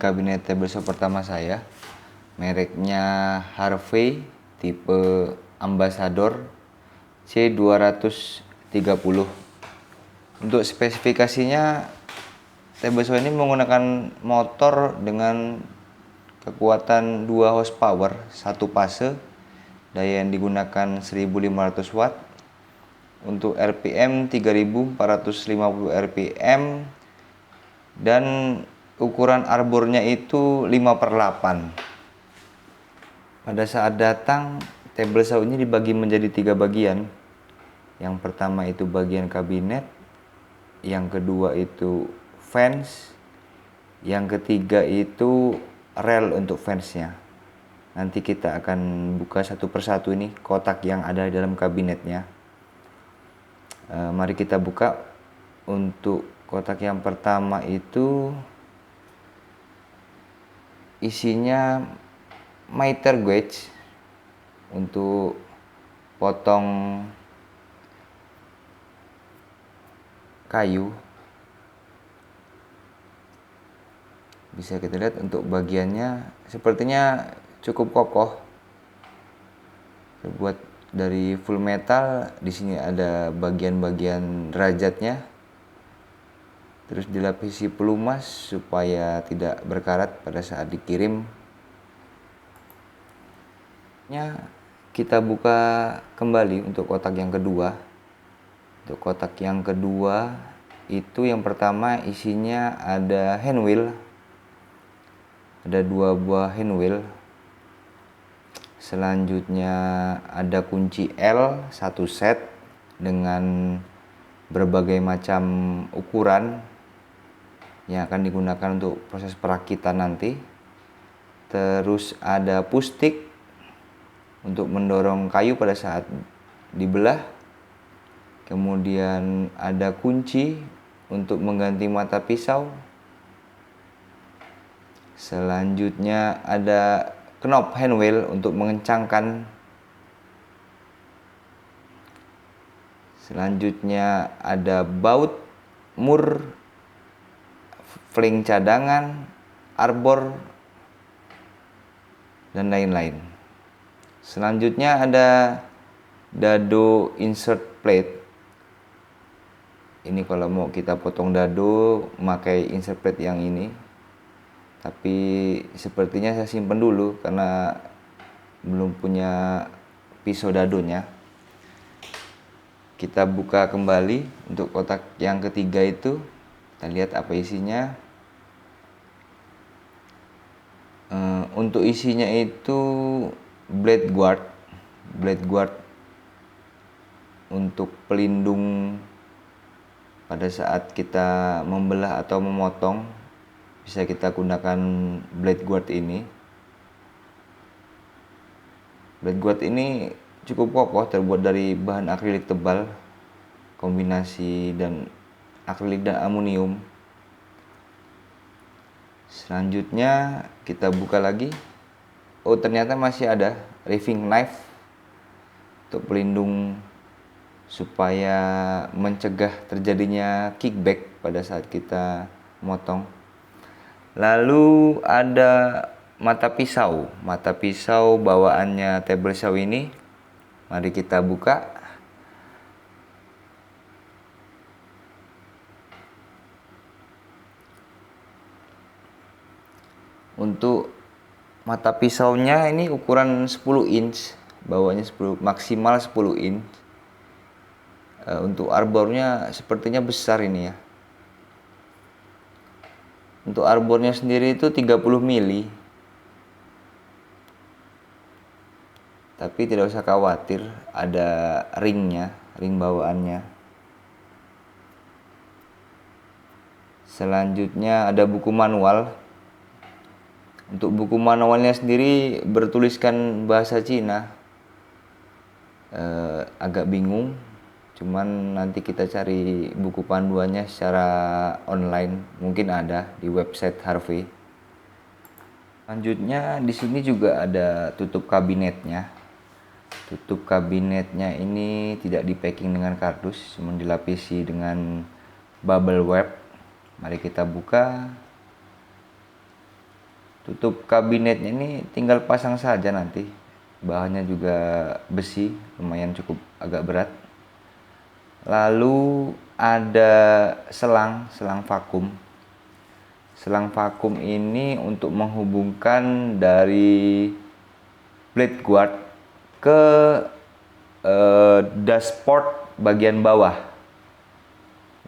kabinet tablesaw pertama saya. Mereknya Harvey tipe Ambassador C230. Untuk spesifikasinya, tablesaw ini menggunakan motor dengan kekuatan 2 horsepower, 1 fase. Daya yang digunakan 1500 watt. Untuk RPM 3450 RPM. Dan ukuran arbornya itu 5/8. Pada saat datang, tablesaw ini dibagi menjadi 3 bagian. Yang pertama itu bagian kabinet, yang kedua itu fans, yang ketiga itu rel untuk fansnya. Nanti kita akan buka satu persatu ini kotak yang ada di dalam kabinetnya. Mari kita buka. Untuk kotak yang pertama itu isinya miter gauge untuk potong kayu. Bisa kita lihat untuk bagiannya sepertinya cukup kokoh, terbuat dari full metal. Di sini ada bagian-bagian derajatnya, terus dilapisi pelumas supaya tidak berkarat pada saat dikirim. Kita buka kembali untuk kotak yang kedua. Untuk kotak yang kedua itu yang pertama isinya ada handwheel. Ada 2 buah handwheel. Selanjutnya ada kunci L 1 set dengan berbagai macam ukuran yang akan digunakan untuk proses perakitan nanti. Terus ada push stick untuk mendorong kayu pada saat dibelah. Kemudian ada kunci untuk mengganti mata pisau. Selanjutnya ada knob handwheel untuk mengencangkan. Selanjutnya ada baut, mur, flank cadangan, arbor, dan lain-lain. Selanjutnya ada dado insert plate. Ini kalau mau kita potong dado memakai insert plate yang ini. Tapi sepertinya saya simpan dulu karena belum punya pisau dadonya. Kita buka kembali untuk kotak yang ketiga itu. Kita lihat apa isinya. Untuk isinya itu blade guard untuk pelindung pada saat kita membelah atau memotong. Bisa kita gunakan blade guard ini. Blade guard ini cukup kokoh, terbuat dari bahan akrilik tebal, kombinasi dan akrilik dan aluminium. Selanjutnya kita buka lagi. Oh, ternyata masih ada riving knife untuk pelindung supaya mencegah terjadinya kickback pada saat kita motong. Lalu ada mata pisau bawaannya tablesaw ini. Mari kita buka. Untuk mata pisaunya ini ukuran 10 inch, bawahnya 10, maksimal 10 inch. Untuk arbornya sepertinya besar ini ya. Untuk arbornya sendiri itu 30 mili. Tapi tidak usah khawatir, ada ringnya, ring bawaannya. Selanjutnya ada buku manual. Untuk buku manualnya sendiri bertuliskan bahasa Cina. Agak bingung. Cuman nanti kita cari buku panduannya secara online, mungkin ada di website Harvey. Selanjutnya di sini juga ada tutup kabinetnya. Tutup kabinetnya ini tidak di packing dengan kardus, cuma dilapisi dengan bubble wrap. Mari kita buka. Tutup kabinetnya ini tinggal pasang saja nanti. Bahannya juga besi, lumayan cukup agak berat. Lalu ada selang vakum. Selang vakum ini untuk menghubungkan dari blade guard ke dashboard bagian bawah.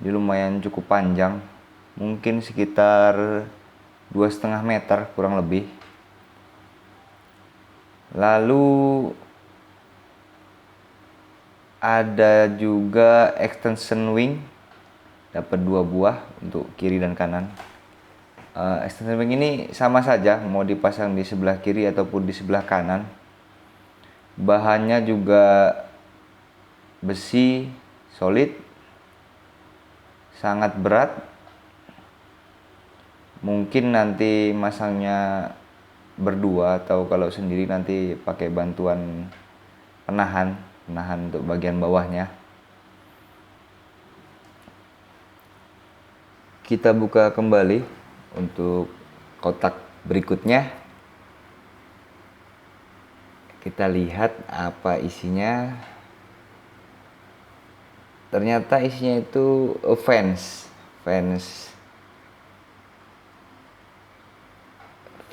Jadi lumayan cukup panjang, mungkin sekitar 2,5 meter kurang lebih. Lalu ada juga extension wing, dapat 2 buah untuk kiri dan kanan. Extension wing ini sama saja mau dipasang di sebelah kiri ataupun di sebelah kanan. Bahannya juga besi solid, sangat berat. Mungkin nanti masangnya berdua atau kalau sendiri nanti pakai bantuan penahan untuk bagian bawahnya. Kita buka kembali untuk kotak berikutnya. Kita lihat apa isinya. Ternyata isinya itu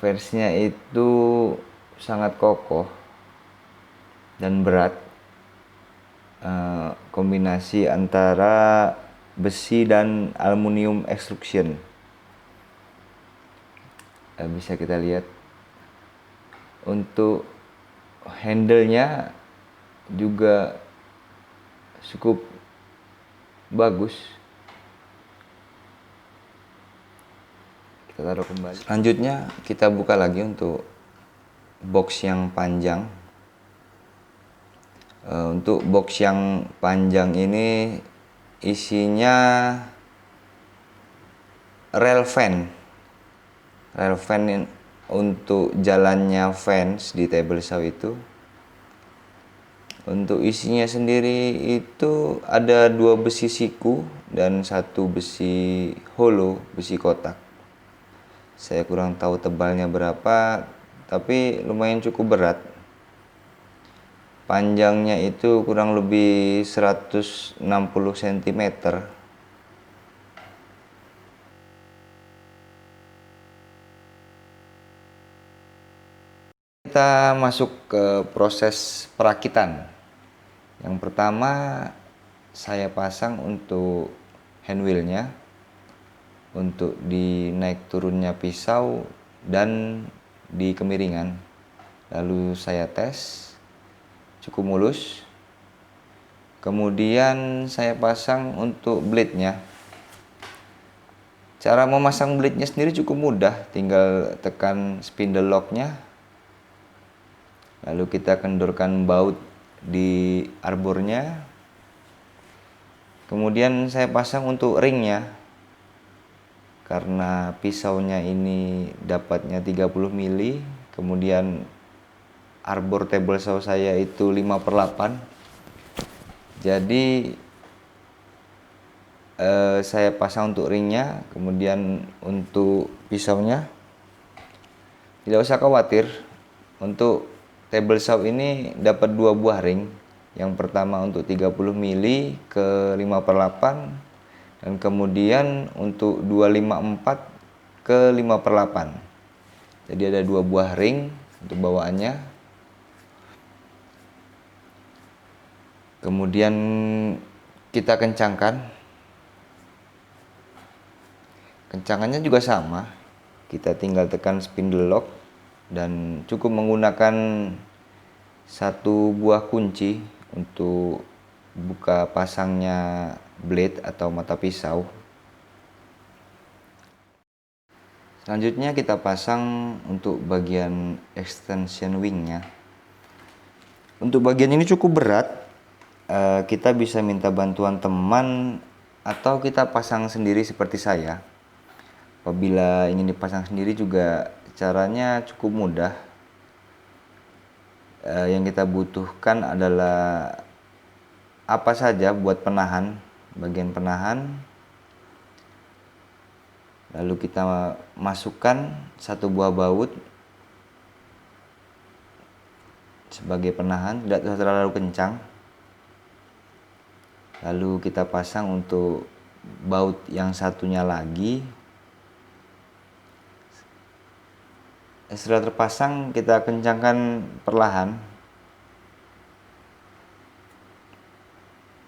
fansnya itu sangat kokoh dan berat. Kombinasi antara besi dan aluminium extrusion. Bisa kita lihat untuk handle-nya juga cukup bagus. Kita taruh kembali. Selanjutnya kita buka lagi untuk box yang panjang. Untuk box yang panjang ini isinya rail fan untuk jalannya fans di table saw itu. Untuk isinya sendiri itu ada 2 besi siku dan 1 besi hollow, besi kotak. Saya kurang tahu tebalnya berapa, tapi lumayan cukup berat. Panjangnya itu kurang lebih 160 cm. Kita masuk ke proses perakitan. Yang pertama saya pasang untuk handwheelnya, untuk di naik turunnya pisau dan di kemiringan. Lalu saya tes, cukup mulus. Kemudian saya pasang untuk blade-nya. Cara memasang blade-nya sendiri cukup mudah, tinggal tekan spindle lock-nya. Lalu kita kendorkan baut di arbornya. Kemudian saya pasang untuk ringnya. Karena pisaunya ini dapatnya 30 mili, kemudian arbor table saw saya itu 5/8. Jadi saya pasang untuk ringnya, kemudian untuk pisaunya tidak usah khawatir. Untuk table saw ini dapat 2 buah ring. Yang pertama untuk 30 mili ke 5/8, dan kemudian untuk 254 ke 5/8. Jadi ada 2 buah ring untuk bawaannya. Kemudian kita kencangkan. Kencangannya juga sama. Kita tinggal tekan spindle lock dan cukup menggunakan 1 buah kunci untuk buka pasangnya blade atau mata pisau. Selanjutnya kita pasang untuk bagian extension wingnya. Untuk bagian ini cukup berat. Kita bisa minta bantuan teman atau kita pasang sendiri seperti saya. Apabila ingin dipasang sendiri juga caranya cukup mudah. Yang kita butuhkan adalah apa saja buat penahan, bagian penahan, Lalu kita masukkan 1 buah baut sebagai penahan, tidak terlalu kencang. Lalu kita pasang untuk baut yang satunya lagi. Setelah terpasang, kita kencangkan perlahan.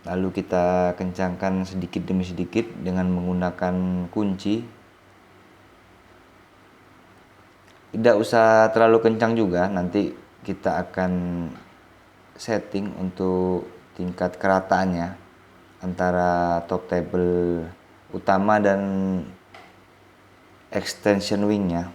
Lalu kita kencangkan sedikit demi sedikit dengan menggunakan kunci. Tidak usah terlalu kencang juga, nanti kita akan setting untuk tingkat kerataannya antara top table utama dan extension wingnya.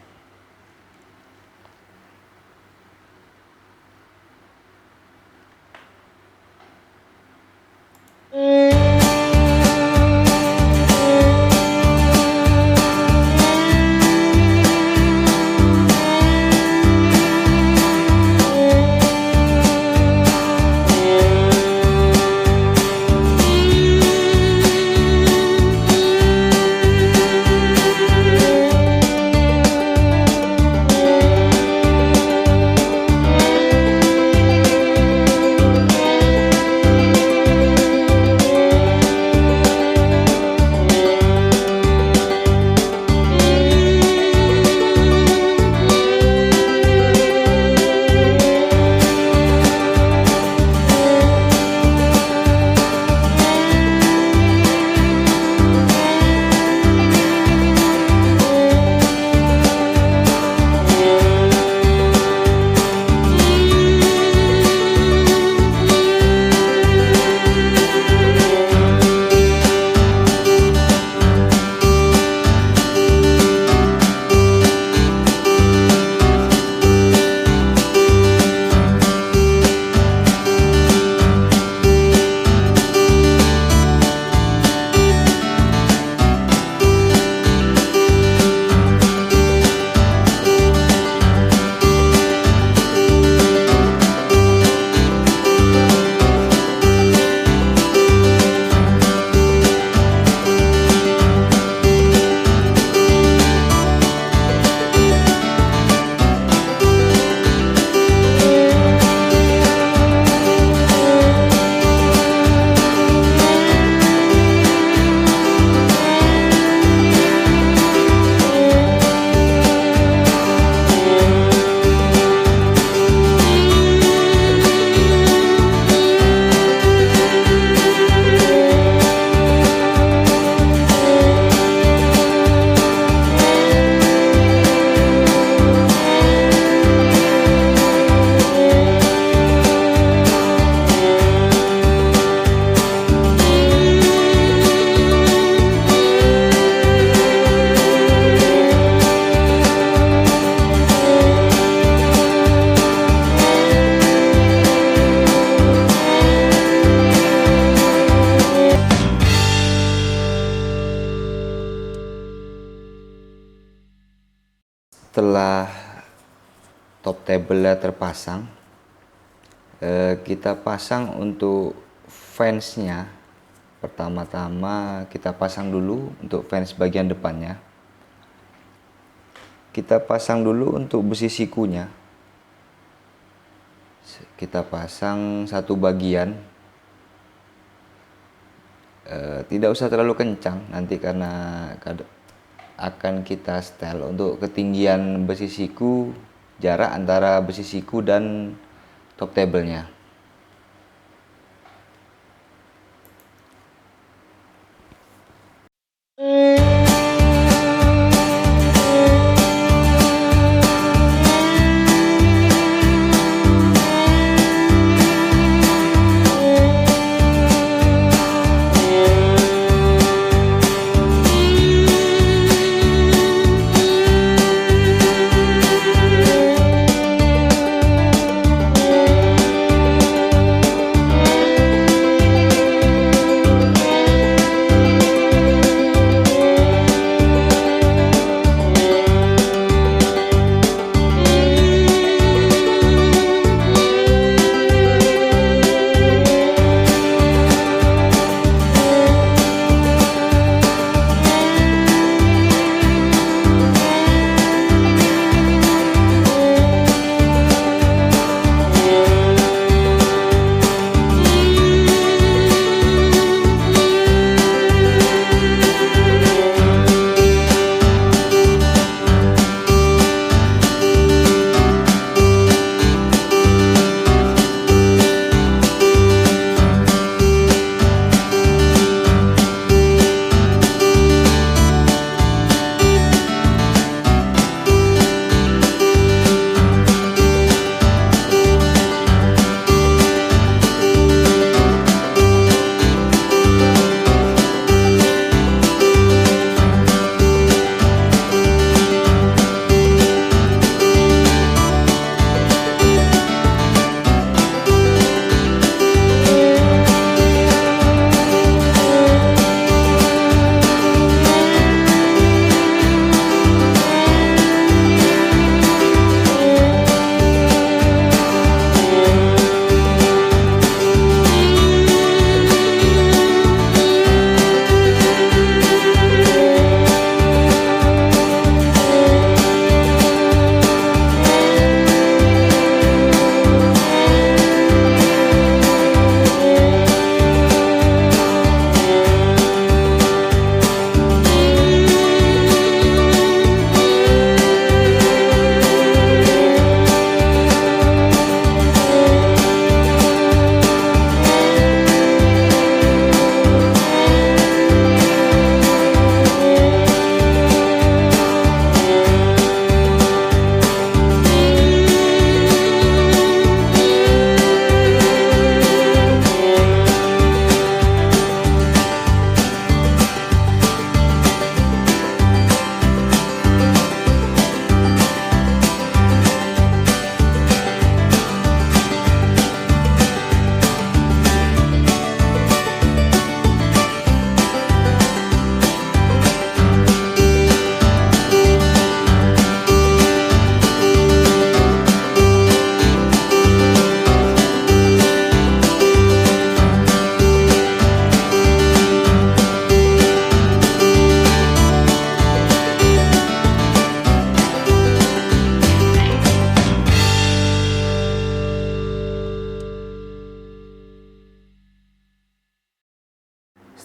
Setelah top table terpasang, kita pasang untuk fansnya. Pertama-tama kita pasang dulu untuk fans bagian depannya. Kita pasang dulu untuk besi sikunya. Kita pasang 1 bagian. Tidak usah terlalu kencang nanti karena akan kita setel untuk ketinggian besi siku, jarak antara besi siku dan top table-nya.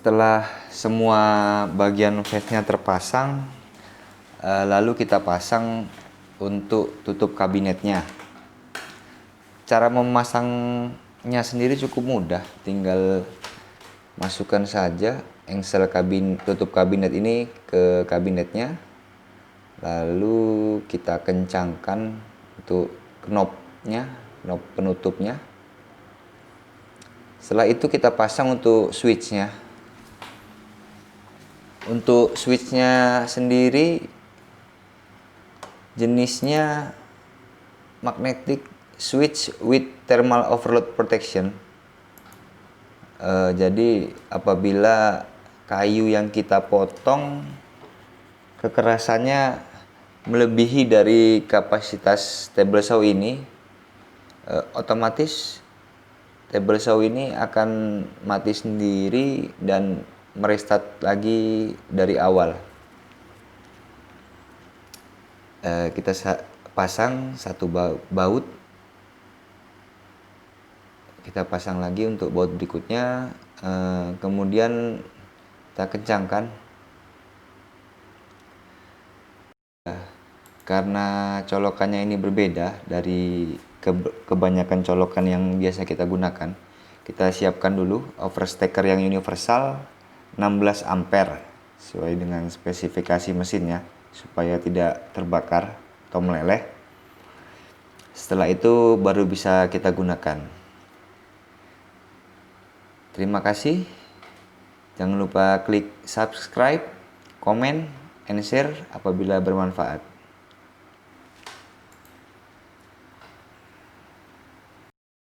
Setelah semua bagian valve-nya terpasang, lalu kita pasang untuk tutup kabinetnya. Cara memasangnya sendiri cukup mudah, tinggal masukkan saja engsel tutup kabinet ini ke kabinetnya, lalu kita kencangkan untuk knob penutupnya. Setelah itu kita pasang untuk switchnya. Untuk switchnya sendiri jenisnya magnetic switch with thermal overload protection. Jadi apabila kayu yang kita potong kekerasannya melebihi dari kapasitas table saw ini, otomatis table saw ini akan mati sendiri dan merestart lagi dari awal. Kita pasang satu baut, kita pasang lagi untuk baut berikutnya, kemudian kita kencangkan. Karena colokannya ini berbeda dari kebanyakan colokan yang biasa kita gunakan, kita siapkan dulu overstacker yang universal 16 ampere sesuai dengan spesifikasi mesinnya supaya tidak terbakar atau meleleh. Setelah itu baru bisa kita gunakan. Terima kasih. Jangan lupa klik subscribe, komen, and share apabila bermanfaat.